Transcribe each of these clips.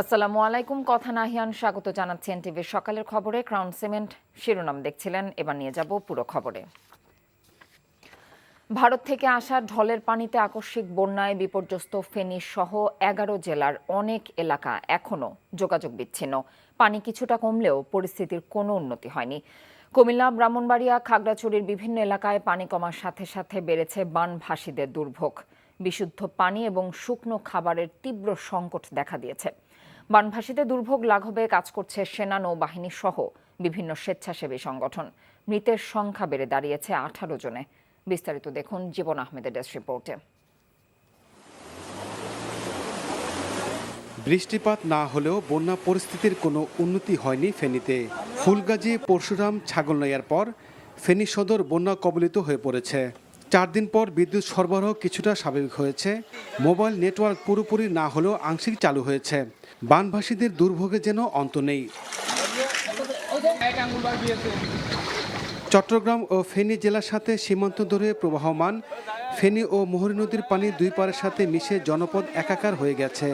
আসসালামু আলাইকুম। কথা নাহিয়ান স্বাগত জানাচ্ছি এনটিভির সকালের খবরে। ক্রাউন সিমেন্ট শিরোনাম দেখছিলেন, এবার নিয়ে যাব পুরো খবরে। ভারত থেকে আসা ঢলের পানিতে আকস্মিক বন্যায় বিপর্যস্ত ফেনী সহ 11 জেলার অনেক এলাকা এখনও যোগাযোগ বিচ্ছিন্ন। পানি কিছুটা কমলেও পরিস্থিতির কোনো উন্নতি হয়নি। কুমিল্লা, ব্রাহ্মণবাড়িয়া, খাগড়াছড়ির বিভিন্ন এলাকায় পানি কমার সাথে সাথে বেড়েছে বানভাসীদের দুর্ভোগ। বিশুদ্ধ পানি এবং শুকনো খাবারের তীব্র সংকট দেখা দিয়েছে। বানভাসীদের দুর্ভোগ লাঘবে কাজ করছে সেনা, নৌবাহিনী সহ বিভিন্ন স্বেচ্ছাসেবী সংগঠন। মৃতের সংখ্যা বেড়ে দাঁড়িয়েছে 18 জনে। বিস্তারিত দেখুন জীবন আহমেদের ডেস্ক রিপোর্টে। বৃষ্টিপাত না হলেও বন্যা পরিস্থিতির কোনো উন্নতি হয়নি ফেনীতে। ফুলগাজী, পরশুরাম, ছাগলনাইয়ার পর ফেনী সদর বন্যা কবলিত হয়ে পড়েছে। 4 দিন পর বিদ্যুৎ সরবরাহ কিছুটা স্বাভাবিক হয়েছে। মোবাইল নেটওয়ার্ক পুরোপুরি না হলেও আংশিক চালু হয়েছে। বানভাসীদের দুর্ভোগে যেন অন্ত নেই। চট্টগ্রাম ও ফেনী জেলার সাথে সীমান্ত ধরে প্রবাহমান ফেনী ও মুহুরী নদীর পানি দুই পাড়ের সাথে মিশে জনপদ একাকার হয়ে গেছে।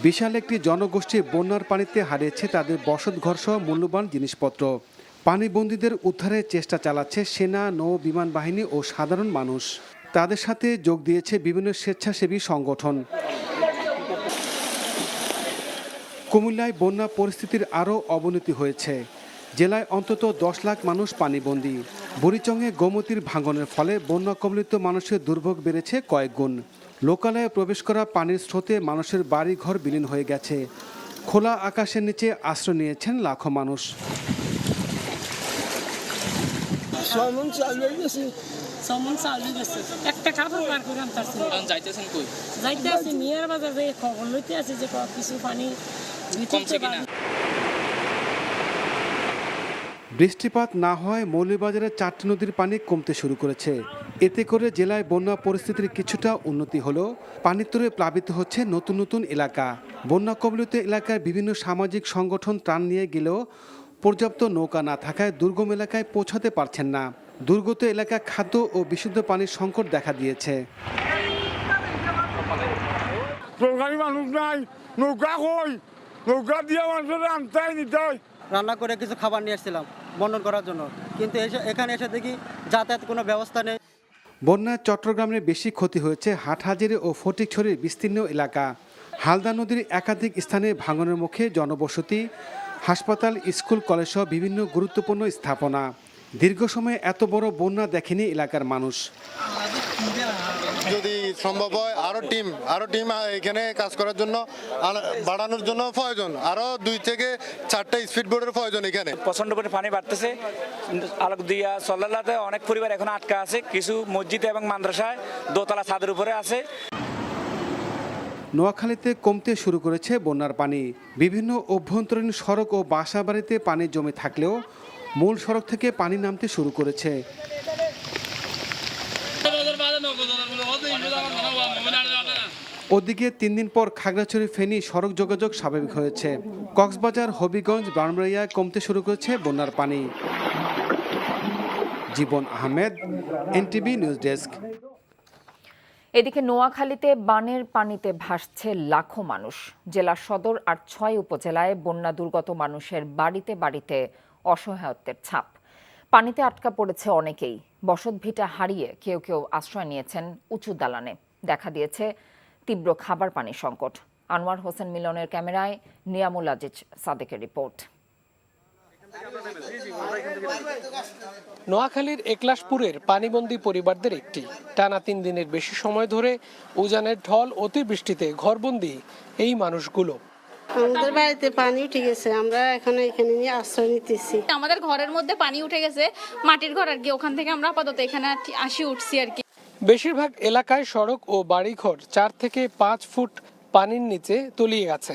বিশাল একটি জনগোষ্ঠী বন্যার পানিতে হারিয়েছে তাদের বসতঘর সহ মূল্যবান জিনিসপত্র। পানিবন্দীদের উদ্ধারের চেষ্টা চালাচ্ছে সেনা, নৌ, বিমান বাহিনী ও সাধারণ মানুষ। তাদের সাথে যোগ দিয়েছে বিভিন্ন স্বেচ্ছাসেবী সংগঠন। কুমিল্লায় বন্যা পরিস্থিতির আরও অবনতি হয়েছে। জেলায় অন্তত 10 লাখ মানুষ পানিবন্দী। বুড়িচংয়ে গোমতীর ভাঙনের ফলে বন্যা কবলিত মানুষের দুর্ভোগ বেড়েছে কয়েক গুণ। লোকালয়ে প্রবেশ করা পানির স্রোতে মানুষের বাড়ি ঘর বিলীন হয়ে গেছে। খোলা আকাশের নিচে আশ্রয় নিয়েছেন লাখো মানুষ। একটা কাপড় বার করে যাইতেছেন কই? যাইতে আছি মিয়ার বাজার থেকে খবর লইতে আছি যে কিছু পানি কমছে কিনা। বৃষ্টিপাত না হওয়ায় মৌলভীবাজারের 4টি নদীর পানি কমতে শুরু করেছে। এতে করে জেলায় বন্যা পরিস্থিতির কিছুটা উন্নতি হলেও পানিতরে প্লাবিত হচ্ছে নতুন নতুন এলাকা। বন্যা কবলিত এলাকার বিভিন্ন সামাজিক সংগঠন ত্রাণ নিয়ে গেলেও পর্যাপ্ত নৌকা না থাকায় দুর্গম এলাকায় পৌঁছাতে পারছেন না। দুর্গত এলাকায় খাদ্য ও বিশুদ্ধ পানির সংকট দেখা দিয়েছে। সরকারি মানুষ নাই, নৌকা কই, নৌকা দিয়ে মানুষের আনতেই নিতে হয়। রান্না করে কিছু খাবার নিয়ে এসেছিলাম বন্টন করার জন্য, কিন্তু এখানে এসে দেখি যাতায়াত কোনো ব্যবস্থা নেই। বন্যায় চট্টগ্রামের বেশি ক্ষতি হয়েছে হাটহাজারী ও ফটিকছড়ির বিস্তীর্ণ এলাকা। হালদা নদীর একাধিক স্থানে ভাঙনের মুখে জনবসতি, হাসপাতাল, স্কুল, কলেজ সহ বিভিন্ন গুরুত্বপূর্ণ স্থাপনা। দীর্ঘ সময়ে এত বড় বন্যা দেখেনি এলাকার মানুষ। যদি সম্ভব হয় আরো টিম এখানে কাজ করার জন্য বাড়ানোর জন্য প্রয়োজন, আরো 2 থেকে 4টা স্পিড বোটের প্রয়োজন। এখানে প্রচন্ড করে পানি বাড়তেছে। আলোকদিয়া সল্লাতে অনেক পরিবার এখন আটকা আছে, কিছু মসজিদ এবং মাদ্রাসায় দোতলা ছাদের উপরে আছে। নোয়াখালীতে কমতে শুরু করেছে বন্যার পানি। বিভিন্ন অভ্যন্তরীণ সড়ক ও বাসা বাড়িতে পানি জমে থাকলেও মূল সড়ক থেকে পানি নামতে শুরু করেছে। ওদিকে 3 দিন পর খাগড়াছড়ি ফেনী সড়ক যোগাযোগ স্বাভাবিক হয়েছে। কক্সবাজার, হবিগঞ্জ, ব্রাহ্মণবাড়িয়ায় কমতে শুরু করেছে বন্যার পানি। জীবন আহমেদ, এনটিভি নিউজ ডেস্ক। এদিকে নোয়াখালীতে বানের পানিতে ভাসছে লাখো মানুষ। জেলা সদর আর 6 উপজেলায় বন্যা দুর্গত মানুষের বাড়িতে বাড়িতে অসহায়ত্বের ছাপ। পানিতে আটকা পড়েছে অনেকেই। বসতভিটা হারিয়ে কেউ কেউ আশ্রয় নিয়েছেন উঁচু দালানে। দেখা দিয়েছে তীব্র খাবার পানি সংকট। আনোয়ার হোসেন মিলনের ক্যামেরায় নিয়ামুল আজিজ সাদেকের রিপোর্ট। নোয়াখালীর একলাশপুরের পানিবন্দী পরিবারদের একটি টানা 3 দিনের বেশি সময় ধরে উজানের ঢল অতিবৃষ্টিতে ঘরবন্দি এই মানুষগুলো। আমাদের বাড়িতে পানি উঠে গেছে, আমরা এখানে নিয়ে আশ্রয় নিতেছি। আমাদের ঘরের মধ্যে পানি উঠে গেছে, মাটির ঘর আর কি, ওখান থেকে আমরা আপাতত এখানে উঠছি আর কি। বেশিরভাগ এলাকায় সড়ক ও বাড়িঘর 4 থেকে 5 ফুট পানির নিচে তলিয়ে গেছে।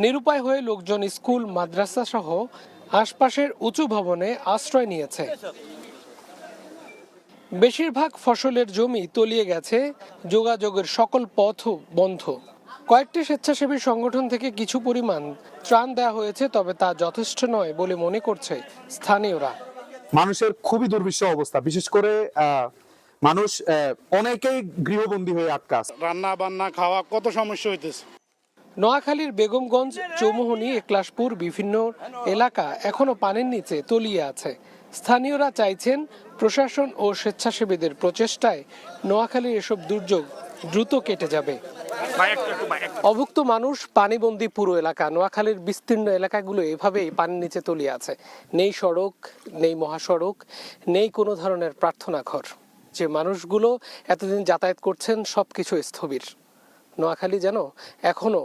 নিরুপায় হয়ে লোকজন স্কুল, মাদ্রাসা সহ আশপাশের উঁচু ভবনে আশ্রয় নিয়েছে। বেশিরভাগ ফসলের জমি তলিয়ে গেছে, যোগাযোগের সকল পথও বন্ধ। কয়েকটি স্বেচ্ছাসেবী সংগঠন থেকে কিছু পরিমাণ ত্রাণ দেওয়া হয়েছে, তবে তা যথেষ্ট নয় বলে মনে করছে স্থানীয়রা। মানুষের খুবই দুর্বিষহ অবস্থা, বিশেষ করে মানুষ অনেকেই গৃহবন্দী হয়ে আটকা আছে। রান্না বান্না খাওয়া কত সমস্যা হইতেছে। নোয়াখালীর বেগমগঞ্জ, চৌমুহনী, একলাশপুর বিভিন্ন এলাকা এখনো পানির নিচে তলিয়ে আছে। স্থানীয়রা চাইছেন প্রশাসন ও স্বেচ্ছাসেবীদের প্রচেষ্টায় নোয়াখালীর এসব দুর্যোগ দ্রুত কেটে যাবে। অভুক্ত মানুষ, পানিবন্দী পুরো এলাকা। নোয়াখালীর বিস্তীর্ণ এলাকাগুলো এভাবেই পানির নিচে তলিয়ে আছে। নেই সড়ক, নেই মহাসড়ক, নেই কোনো ধরনের প্রার্থনা ঘর। যে মানুষগুলো এতদিন যাতায়াত করছেন সবকিছু স্থবির। নোয়াখালী যেন এখনো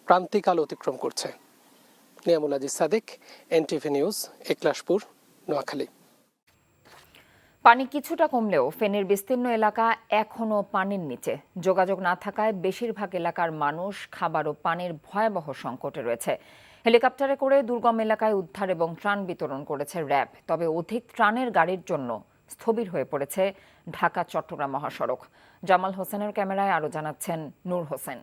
ক্রান্তিকাল অতিক্রম করছে। Niamul Aziz Sadik, NTV news, Eklashpur, Noakhali. পানি কিছুটা কমলেও ফেনীর বিস্তীর্ণ এলাকা এখনো পানির নিচে। যোগাযোগ না থাকায় বেশিরভাগ এলাকার মানুষ খাবার ও পানির ভয়াবহ সংকটে রয়েছে। হেলিকপ্টারে করে দুর্গম এলাকায় উদ্ধার এবং ত্রাণ বিতরণ করেছে র্যাব। তবে অধিক ত্রাণের গাড়ির জন্য স্থবির হয়ে পড়েছে ঢাকা চট্টগ্রাম মহাসড়ক। জামাল হোসেনের ক্যামেরায় আরো জানাচ্ছেন নূর হোসেন।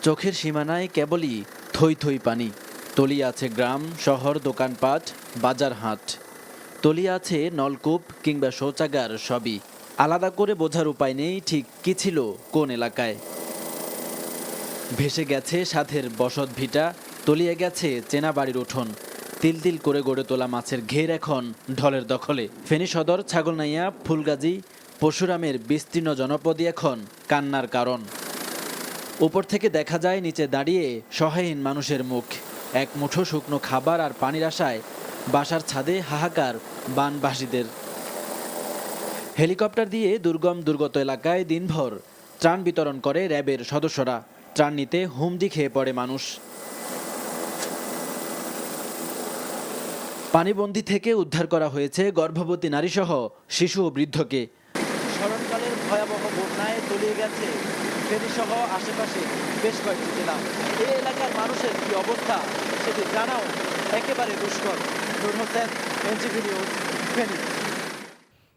চোখের সীমানায় কেবলই থই থই পানি। তলিয়ে আছে গ্রাম, শহর, দোকানপাট, বাজার হাট। তলিয়ে আছে নলকূপ কিংবা শৌচাগার, সবই। আলাদা করে বোঝার উপায় নেই ঠিক কি ছিল কোন এলাকায়। ভেসে গেছে সাধের বসত ভিটা, তলিয়ে গেছে চেনা বাড়ির উঠোন। তিল তিল করে গড়ে তোলা মাছের ঘের এখন ঢলের দখলে। ফেনী সদর, ছাগলনাইয়া, ফুলগাজী, পরশুরামের বিস্তীর্ণ জনপদই এখন কান্নার কারণ। উপর থেকে দেখা যায় নিচে দাঁড়িয়ে সহায়হীন মানুষের মুখ। এক মুঠো শুকনো খাবার আর পানির আশায় বাসার ছাদে হাহাকার বানবাসীদের। হেলিকপ্টার দিয়ে দুর্গত এলাকায় দিনভর ত্রাণ বিতরণ করে র্যাবের সদস্যরা। ত্রাণ নিতে হুমড়ি খেয়ে পড়ে মানুষ। পানিবন্দী থেকে উদ্ধার করা হয়েছে গর্ভবতী নারীসহ শিশু ও বৃদ্ধকে। স্মরণকালের ভয়াবহ বন্যায় তলিয়ে গেছে ফেনী সহ আশেপাশে বেশ কয়েকটি জেলা। এই এলাকার মানুষের কি অবস্থা সেটি জানাও একেবারে দুষ্কর। নূর হোসেন, এনটিভি নিউজ, ফেনী।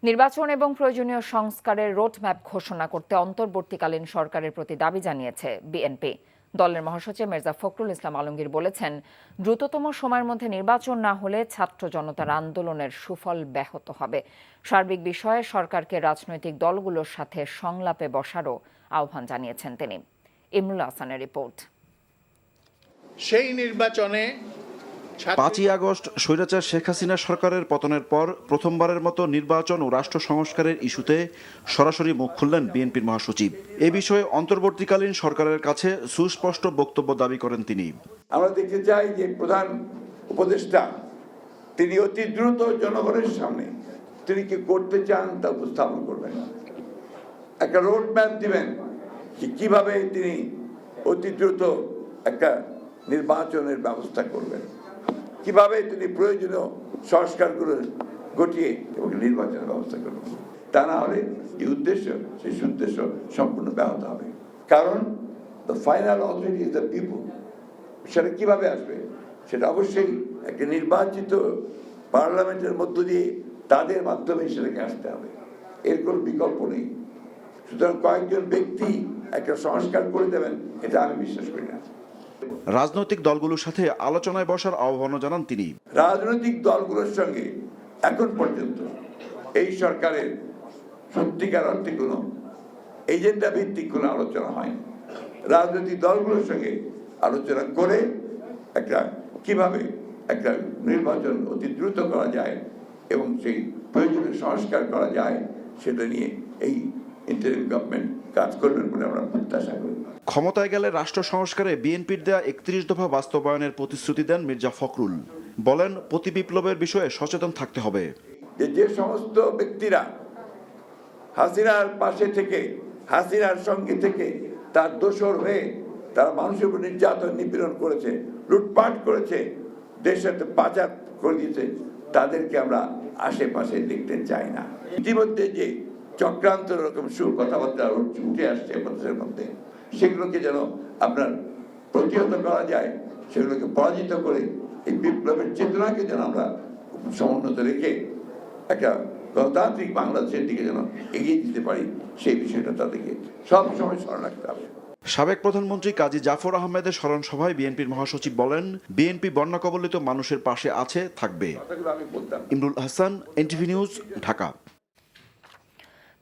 নির্বাচন এবং প্রয়োজনীয় সংস্কারের রোডম্যাপ ঘোষণা করতে অন্তর্বর্তীকালীন সরকারের প্রতি দাবি জানিয়েছে বিএনপি। দলের মহাসচিব মির্জা ফখরুল ইসলাম আলমগীর বলেছেন, দ্রুততম সময়ের মধ্যে নির্বাচন না হলে ছাত্র জনতার আন্দোলনের সুফল ব্যাহত হবে। সার্বিক বিষয়ে সরকারকে রাজনৈতিক দলগুলোর সাথে সংলাপে বসারও আহ্বান জানিয়েছেন তিনি। ইমরুল হাসানের রিপোর্ট। সেই নির্বাচনে 5ই আগস্ট স্বৈরাচার শেখ হাসিনা সরকারের পতনের পর প্রথমবারের মতো নির্বাচন ও রাষ্ট্র সংস্কারের ইস্যুতে সরাসরি মুখ খুললেন বিএনপির মহাসচিব। এ বিষয়ে অন্তর্বর্তীকালীন সরকারের কাছে সুস্পষ্ট বক্তব্য দাবি করেন তিনি। আমরা দেখতে চাই যে প্রধান উপদেষ্টা তিনি অতি দ্রুত জনগণের সামনে তিনি কি করতে চান তা উপস্থাপন করবেন, একটা রোড ম্যাপ দিবেন যে কিভাবে তিনি অতি দ্রুত একটা নির্বাচনের ব্যবস্থা করবেন, কিভাবে তিনি প্রয়োজনীয় সংস্কারগুলো ঘটিয়ে এবং নির্বাচনের ব্যবস্থা করবেন। তা না হলে এই উদ্দেশ্য, সেই উদ্দেশ্য সম্পূর্ণ ব্যাহত হবে। কারণ the final authority is the people. সেটা কিভাবে আসবে? সেটা অবশ্যই একটা নির্বাচিত পার্লামেন্টের মধ্য দিয়ে তাদের মাধ্যমে সেটাকে আসতে হবে, এর কোনো বিকল্প নেই। সুতরাং কয়েকজন ব্যক্তি একটা সংস্কার করে দেবেন এটা আমি বিশ্বাস করি না। রাজনৈতিক দলগুলোর সাথে আলোচনায় বসার আহ্বানও জানান তিনি। রাজনৈতিক দলগুলোর সঙ্গে এখন পর্যন্ত এই সরকারের সত্যিকার অর্থে কোনো এজেন্ডা ভিত্তিক কোনো আলোচনা হয়নি। রাজনৈতিক দলগুলোর সঙ্গে আলোচনা করে একটা কিভাবে একটা নির্বাচন অতি দ্রুত করা যায় এবং সেই প্রয়োজনীয় সংস্কার করা যায় সেটা নিয়ে এই ইন্টারিম গভর্নমেন্ট কাজ করবেন বলে আমরা প্রত্যাশা করি। ক্ষমতায় গেলে রাষ্ট্র সংস্কারে বিএনপির দেয়া 31 দফা বাস্তবায়নের প্রতিশ্রুতি দেন মির্জা ফখরুল। বলেন, প্রতি বিপ্লবের বিষয়ে সচেতন থাকতে হবে। যে সমস্ত ব্যক্তিরা হাসিনার পাশে থেকে, হাসিনার সঙ্গে থেকে তার দোসর হয়ে তারা মানুষের উপর নির্যাতন নিপীড়ন করেছে, লুটপাট করেছে, দেশের পাচার করে দিয়েছে, তাদেরকে আমরা আশেপাশে দেখতে চাই না। ইতিমধ্যে যে চক্রান্ত রকম কথাবার্তা উঠে আসছে মানুষের মধ্যে, সেগুলোকে যেন আপনার প্রতিহত করা যায়, সেগুলোকে পরাজিত করে এই বিপ্লবের চেতনাকে যেন আমরা সমুন্নত রেখে একটা গণতান্ত্রিক বাংলাদেশের দিকে যেন এগিয়ে দিতে পারি, সেই বিষয়টা তাদেরকে সবসময় স্মরণ রাখতে হবে। সাবেক প্রধানমন্ত্রী কাজী জাফর আহমেদের স্মরণ সভায় বিএনপির মহাসচিব বলেন, বিএনপি বন্যা কবলিত মানুষের পাশে আছে, থাকবে। Imrul Hasan, NTV news, Dhaka.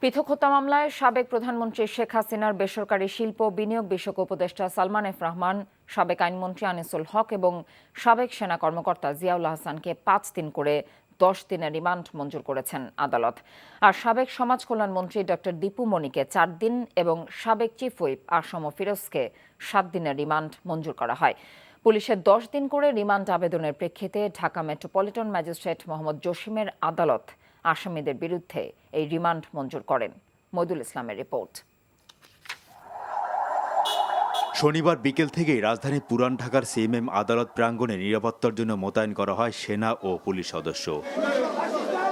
পৃথক হত্যা মামলায় সাবেক প্রধানমন্ত্রী শেখ হাসিনার বেসরকারি শিল্প বিনিয়োগ বিষয়ক উপদেষ্টা সালমান এফ রহমান, সাবেক আইনমন্ত্রী আনিসুল হক এবং সাবেক সেনা কর্মকর্তা জিয়াউল হাসানকে 5 দিন করে 10 দিনের রিমান্ড মঞ্জুর করেছেন আদালত। আর সাবেক সমাজ কল্যাণ মন্ত্রী ডক্টর দীপু মনিকে 4 দিন এবং সাবেক চিফ হুইপ আসম ফিরোজকে 7 দিনের রিমান্ড মঞ্জুর করা হয়। পুলিশের 10 দিন করে রিমান্ড আবেদনের প্রেক্ষিতে ঢাকা মেট্রোপলিটন ম্যাজিস্ট্রেট মোহাম্মদ জসিমের আদালত আসামিদের বিরুদ্ধে এই রিমান্ড মঞ্জুর করেন। মইদুল ইসলামের রিপোর্ট। শনিবার বিকেল থেকেই রাজধানী পুরান ঢাকার সিএমএম আদালত প্রাঙ্গণে নিরাপত্তার জন্য মোতায়েন করা হয় সেনা ও পুলিশ সদস্য।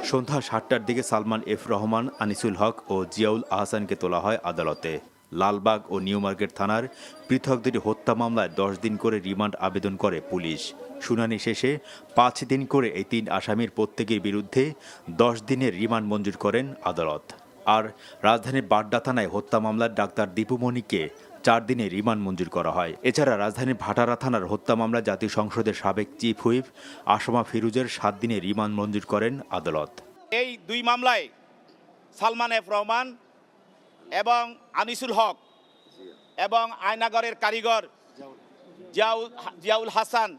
সন্ধ্যা 7টার দিকে সালমান এফ রহমান, আনিসুল হক ও জিয়াউল আহসানকে তোলা হয় আদালতে। লালবাগ ও নিউ মার্কেট থানার পৃথক দুটি হত্যা মামলায় 10 দিন করে রিমান্ড আবেদন করে পুলিশ। শুনানি শেষে 5 দিন করে এই 3 আসামির প্রত্যেকের বিরুদ্ধে 10 দিনের রিমান্ড মঞ্জুর করেন আদালত। আর রাজধানীর বাড্ডা থানায় হত্যা মামলার ডাক্তার দীপু মনিকে 4 দিনের রিমান্ড মঞ্জুর করা হয়। এছাড়া রাজধানীর ভাটারা থানার হত্যা মামলা জাতীয় সংসদের সাবেক চিফ হুইপ আসমা ফিরোজের 7 দিনের রিমান্ড মঞ্জুর করেন আদালত। এই 2 মামলায় সালমান এফ রহমান এবং আনিসুল হক এবং আয়নাগরের কারিগর জিয়াউল হাসান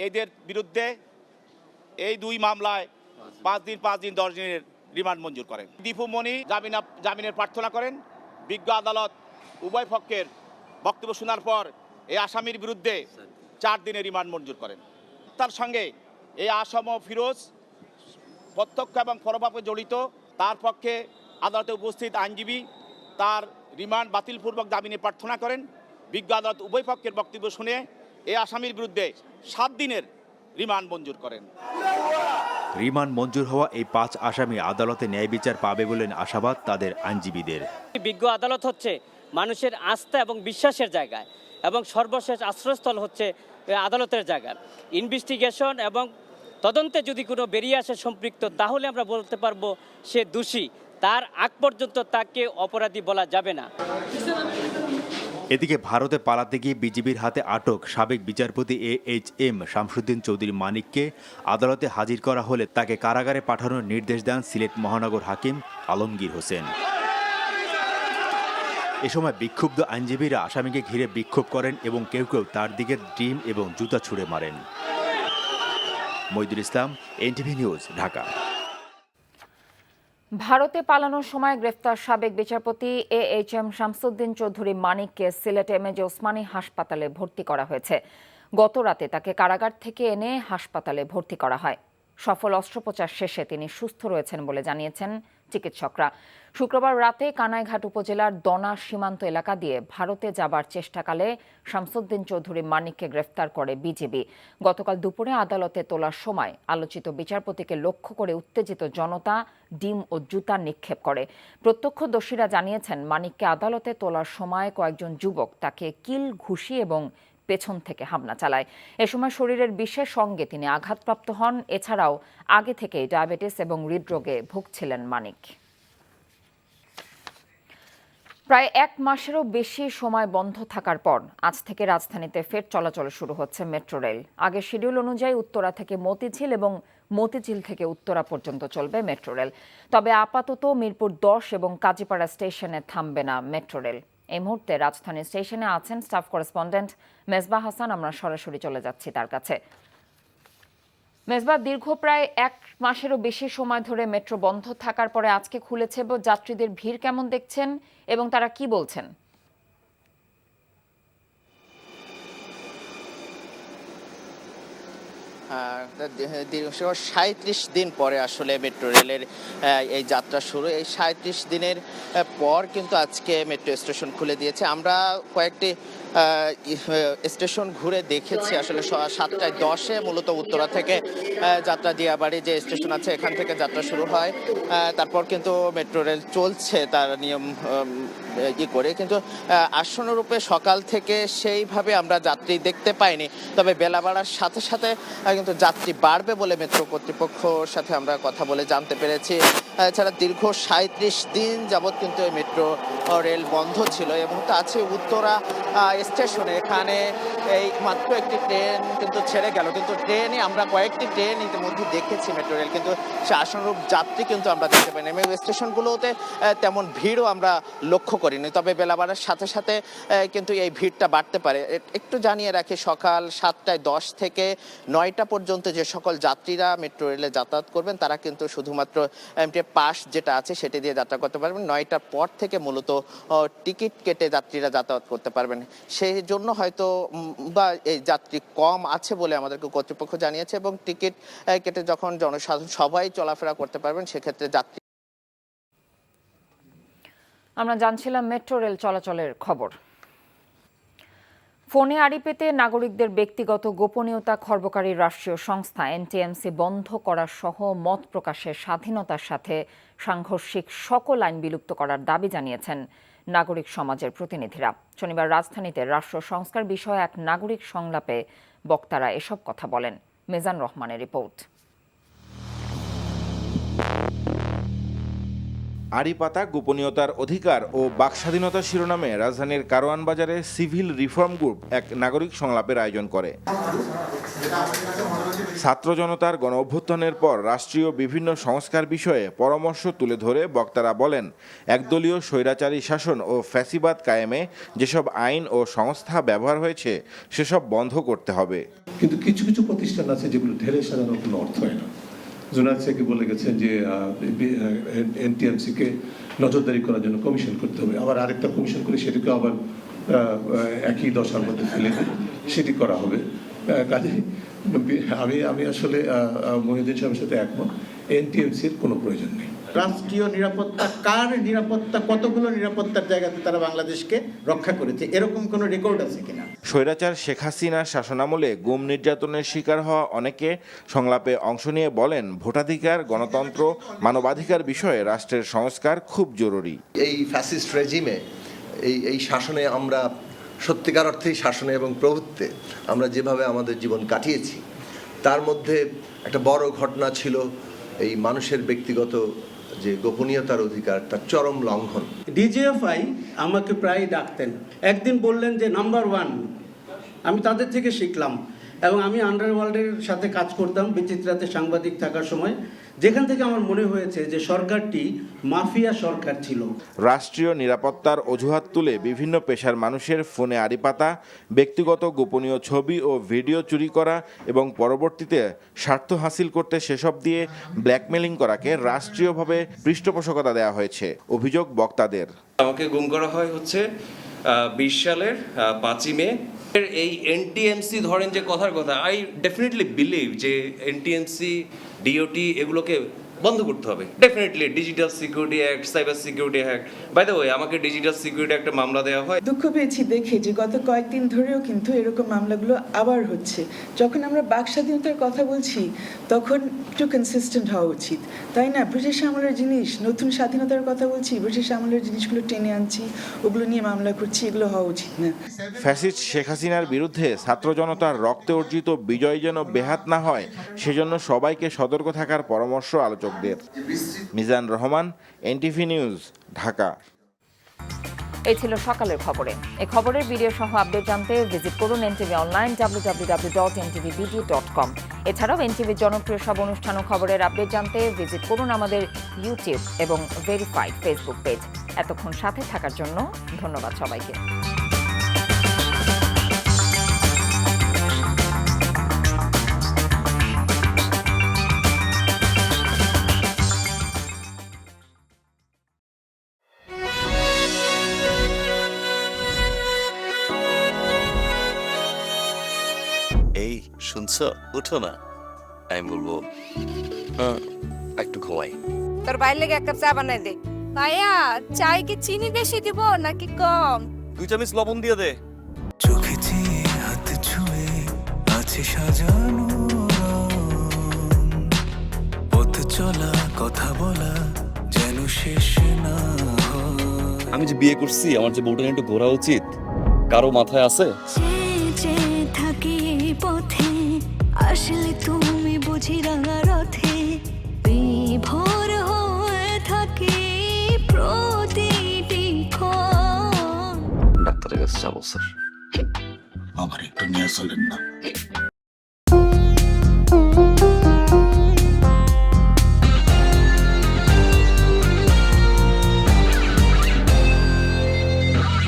এদের বিরুদ্ধে এই 2 মামলায় 5 দিন 10 দিনের রিমান্ড মঞ্জুর করেন। দীপু মনি জামিনের প্রার্থনা করেন। বিজ্ঞ আদালত উভয় পক্ষের বক্তব্য শোনার পর এই আসামির বিরুদ্ধে 4 দিনের রিমান্ড মঞ্জুর করেন। তার সঙ্গে এই আসম ফিরোজ প্রত্যক্ষ এবং পরোক্ষভাবে জড়িত, তার পক্ষে আদালতে উপস্থিত আইনজীবী তার রিমান্ড বাতিলপূর্বক জামিনে প্রার্থনা করেন। বিজ্ঞ আদালত উভয় পক্ষের বক্তব্য শুনে এই আসামির বিরুদ্ধে 7 দিনের রিমান্ড মঞ্জুর করেন। রিমান্ড মঞ্জুর হওয়া এই 5 আসামি আদালতে ন্যায় বিচার পাবে বলেন আশাবাদ তাদের আইনজীবীদের। বিজ্ঞ আদালত হচ্ছে মানুষের আস্থা এবং বিশ্বাসের জায়গায় এবং সর্বশেষ আশ্রয়স্থল হচ্ছে আদালতের জায়গা। ইনভেস্টিগেশন এবং তদন্তে যদি কোনো বেরিয়ে আসে সম্পৃক্ত, তাহলে আমরা বলতে পারবো সে দোষী। তার আগ পর্যন্ত তাকে অপরাধী বলা যাবে না। এদিকে ভারতে পালাতে গিয়ে বিজিবির হাতে আটক সাবেক বিচারপতি AHM শামসুদ্দিন চৌধুরী মানিককে আদালতে হাজির করা হলে তাকে কারাগারে পাঠানোর নির্দেশ দেন সিলেট মহানগর হাকিম আলমগীর হোসেন। এ সময় বিক্ষুব্ধ আইনজীবীরা আসামিকে ঘিরে বিক্ষোভ করেন এবং কেউ কেউ তার দিকে ডিম এবং জুতা ছুঁড়ে মারেন। মইদুল ইসলাম, NTV নিউজ, ঢাকা। ভারতে পালানোর সময় গ্রেফতার সাবেক বিচারপতি AHM শামসুদ্দিন চৌধুরী মানিককে সিলেট MAJ ওসমানী হাসপাতালে ভর্তি করা হয়েছে। গত রাতে তাকে কারাগার থেকে এনে হাসপাতালে ভর্তি করা হয়। সফল অস্ত্রোপচার শেষে তিনি সুস্থ রয়েছেন বলে জানিয়েছেন চিকিৎসকরা। শুক্রবার রাতে কানাইঘাট উপজেলার দনা সীমান্ত এলাকা দিয়ে ভারতে যাবার চেষ্টাকালে শামসুদ্দিন চৌধুরী মানিককে গ্রেফতার করে বিজিবি। গতকাল দুপুরে আদালতে তোলার সময় আলোচিত বিচারপতিকে লক্ষ্য করে উত্তেজিত জনতা ডিম ও জুতা নিক্ষেপ করে। প্রত্যক্ষদর্শীরা জানিয়েছেন, মানিককে আদালতে তোলার সময় কয়েকজন যুবক তাকে কিল, ঘুষি এবং পেছন থেকে হামলা চালায়। এ সময় শরীরের বিশেষ অঙ্গে তিনি আঘাতপ্রাপ্ত হন। এছাড়াও আগে থেকেই ডায়াবেটিস এবং হৃদরোগে ভুগছিলেন মানিক। প্রায় 1 মাসেরও বেশি সময় বন্ধ থাকার পর আজ থেকে রাজধানীতে ফের চলাচল শুরু হচ্ছে মেট্রো রেল। আগের শিডিউল অনুযায়ী উত্তরা থেকে মতিঝিল এবং মতিঝিল থেকে উত্তরা পর্যন্ত চলবে মেট্রো রেল। তবে আপাতত মিরপুর 10 এবং কাজীপাড়া স্টেশনে থামবে না মেট্রো রেল। এই মুহূর্তে রাজধানী স্টেশনে আছেন স্টাফ করেসপন্ডেন্ট মেজবা হাসান। আমরা সরাসরি চলে যাচ্ছি তার কাছে। মেজবা, দীর্ঘ প্রায় 1 মাসেরও বেশি সময় ধরে মেট্রো বন্ধ থাকার পরে আজকে খুলেছে, যাত্রীদের ভিড় কেমন দেখছেন এবং তারা কি বলছেন? 37 দিন পরে আসলে মেট্রো রেলের এই যাত্রা শুরু। এই 37 দিনের পর কিন্তু আজকে মেট্রো স্টেশন খুলে দিয়েছে। আমরা কয়েকটি স্টেশন ঘুরে দেখেছি। আসলে 7:10 মূলত উত্তরা থেকে যাত্রা দিয়াবাড়ি যে স্টেশন আছে এখান থেকে যাত্রা শুরু হয়। তারপর কিন্তু মেট্রো রেল চলছে তার নিয়ম করে, কিন্তু আসন্ন সকাল থেকে সেইভাবে আমরা যাত্রী দেখতে পাইনি। তবে বেলা বাড়ার সাথে সাথে কিন্তু যাত্রী বাড়বে বলে মেট্রো কর্তৃপক্ষের সাথে আমরা কথা বলে জানতে পেরেছি। এছাড়া দীর্ঘ 37 দিন যাবৎ কিন্তু এই মেট্রো রেল বন্ধ ছিল এবং আছে উত্তরা স্টেশনে এখানে এই মাত্র একটি ট্রেন কিন্তু ছেড়ে গেল, কিন্তু ট্রেনে আমরা কয়েকটি ট্রেন ইতিমধ্যে দেখেছি মেট্রো রেল, কিন্তু সে আশানুরূপ যাত্রী কিন্তু আমরা দেখতে পাইনি এবং স্টেশনগুলোতে তেমন ভিড়ও আমরা লক্ষ্য করিনি। তবে বেলা বাড়ার সাথে সাথে কিন্তু এই ভিড়টা বাড়তে পারে। একটু জানিয়ে রাখি, সকাল 7:10 থেকে 9টা পর্যন্ত যে সকল যাত্রীরা মেট্রো রেলে যাতায়াত করবেন তারা কিন্তু শুধুমাত্র এমটি পাস যেটা আছে সেটি দিয়ে যাত্রা করতে পারবেন। 9টার পর থেকে মূলত টিকিট কেটে যাত্রীরা যাতায়াত করতে পারবেন। সেই জন্য হয়তো বা এই যাত্রী কম আছে বলে আমাদেরকে কর্তৃপক্ষ জানিয়েছে এবং টিকিট কেটে যখন জনসাধারণ সবাই চলাফেরা করতে পারবেন সেক্ষেত্রে যাত্রী। আমরা জানছিলাম মেট্রো রেল চলাচলের খবর। ফোনে আড়ি পেতে নাগরিকদের ব্যক্তিগত গোপনীয়তা খর্বকারী রাষ্ট্রীয় সংস্থা এনটিএমসি বন্ধ করা সহ মত প্রকাশের স্বাধীনতার সাথে সাংঘর্ষিক সকল আইন বিলুপ্ত করার দাবি জানিয়েছেন নাগরিক সমাজের প্রতিনিধিরা। শনিবার রাজধানীতে রাষ্ট্র সংস্কার বিষয়ে এক নাগরিক সংলাপে বক্তারা এসব কথা বলেন। মিজান রহমানের রিপোর্ট। আড়িপাতা, গোপনীয়তার অধিকার ও বাকস্বাধীনতা শিরোনামে রাজধানীর কারওয়ান বাজারে সিভিল রিফর্ম গ্রুপ এক নাগরিক সংলাপের আয়োজন করে। ছাত্র জনতার গণ অভ্যুত্থানের পর রাষ্ট্রীয় বিভিন্ন সংস্কার বিষয়ে পরামর্শ তুলে ধরে বক্তারা বলেন, একদলীয় স্বৈরাচারী শাসন ও ফ্যাসিবাদ কায়েমে যেসব আইন ও সংস্থা ব্যবহার হয়েছে সেসব বন্ধ করতে হবে। কিন্তু কিছু কিছু প্রতিষ্ঠান আছে যেগুলো ঢেলে সাজানোর কোনো অর্থ হয় না। জোনাল সাকি বলে গেছেন যে এনটিএমসিকে নজরদারি করার জন্য কমিশন করতে হবে, আবার আরেকটা কমিশন করে সেটিকে আবার একই দশার মধ্যে ফেলে সেটি করা হবে। কাজে আমি আসলে মহিউদ্দিন সাহেবের সাথে একমত, এনটিএমসির কোনো প্রয়োজন নেই। রাষ্ট্রীয় নিরাপত্তা, কার নিরাপত্তা, কতগুলো নিরাপত্তার জায়গাতে তারা বাংলাদেশকে রক্ষা করেছে, এরকম কোনো রেকর্ড আছে কিনা? স্বৈরাচার শেখ হাসিনার শাসনামলে গুম নির্যাতনের শিকার হওয়া অনেকে সংলাপে অংশ নিয়ে বলেন, ভোটাধিকার, গণতন্ত্র, মানবাধিকার বিষয়ে রাষ্ট্রের সংস্কার খুব জরুরি। এই ফ্যাসিস্ট রেজিমে এই শাসনে আমরা সত্যিকার অর্থেই শাসনে এবং প্রভুত্বে আমরা যেভাবে আমাদের জীবন কাটিয়েছি তার মধ্যে একটা বড় ঘটনা ছিল এই মানুষের ব্যক্তিগত যে গোপনীয়তার অধিকার, তার চরম লঙ্ঘন। ডিজিএফআই আমাকে প্রায় ডাকতেন, একদিন বললেন যে নাম্বার 1, আমি তাদের থেকে শিখলাম এবং আমি আন্ডারওয়ার্ল্ডের সাথে কাজ করতাম বিচিত্রাতে সাংবাদিক থাকার সময়, যেখান থেকে আমার মনে হয়েছে যে সরকারটি মাফিয়া সরকার ছিল। রাষ্ট্রীয় নিরাপত্তার অজুহাত তুলে বিভিন্ন পেশার মানুষের ফোনে আড়িপাতা, ব্যক্তিগত গোপনীয় ছবি ও ভিডিও চুরি করা এবং পরবর্তীতে স্বার্থ হাসিল করতে সেসব দিয়ে ব্ল্যাকমেলিং করাকে রাষ্ট্রীয়ভাবে পৃষ্ঠপোষকতা দেওয়া হয়েছে অভিযোগ বক্তাদের। আমাকে গুম করা হয় হচ্ছে 20 সালের 5ই মে। এই এনটিএমসি ধরেন যে কথার কথা, আই ডেফিনেটলি বিলিভ যে এনটিএমসি, ডিওটি এগুলোকে বন্ধ করতে হবে। Definitely digital security act, cyber security act, by the way আমাকে ডিজিটাল সিকিউরিটি একটা মামলা দেওয়া হয়। দুঃখ পেয়েছি দেখে যে গত কয়েকদিন ধরেও কিন্তু এরকম মামলাগুলো আবার হচ্ছে। যখন আমরা বাক স্বাধীনতার কথা বলছি তখন একটু কনসিস্টেন্ট হওয়া উচিত, তাই না? ব্রিটিশ আমলের জিনিস, নতুন স্বাধীনতার কথা বলছি, ব্রিটিশ আমলের জিনিসগুলো টেনে আনছি, ওগুলো নিয়ে মামলা করছি, এগুলো হওয়া উচিত না। ফ্যাসিস্ট শেখ হাসিনার বিরুদ্ধে ছাত্র জনতার রক্তে অর্জিত বিজয় যেন বেহাত না হয় সেজন্য সবাইকে সতর্ক থাকার পরামর্শ আলোচকদের। Mizan Rahman, NTV news, Dhaka. এই ছিল সকালের খবরে। এই খবরের ভিডিও সহ আপডেট জানতে ভিজিট করুন এনটিভি অনলাইন www.ntvbd.com। এছাড়াও এনটিভির জনপ্রিয় সব অনুষ্ঠান ও খবরের আপডেট জানতে ভিজিট করুন আমাদের ইউটিউব এবং ভেরিফাইড ফেসবুক পেজ। এতক্ষণ সাথে থাকার জন্য ধন্যবাদ সবাইকে। শুনছো, উঠো না। আমি বলবো হ্যাঁ একটু ঘুমাই। তোর বাইরে লেগে এক কাপ চা বানাই দে। ভাইয়া, চায় কি চিনি বেশি দিব নাকি কম? 2 চামচ লবণ দিয়ে দে। চোখে হাত ছুঁয়ে আছে সাজানো, পথ চলা কথা বলা যেন শেষ না। আমি যে বিয়ে করছি, আমার যে বউটা একটু ঘোরা উচিত, কারো মাথায় আছে? থাকি পথে আসলে তুমি বুঝি রাঙা রথে বিভোর হয়ে থাকি প্রতিটি ক্ষণ। ডাক্তারের কাছে যাবো স্যার। আমার একটু নিয়ে চলেন না।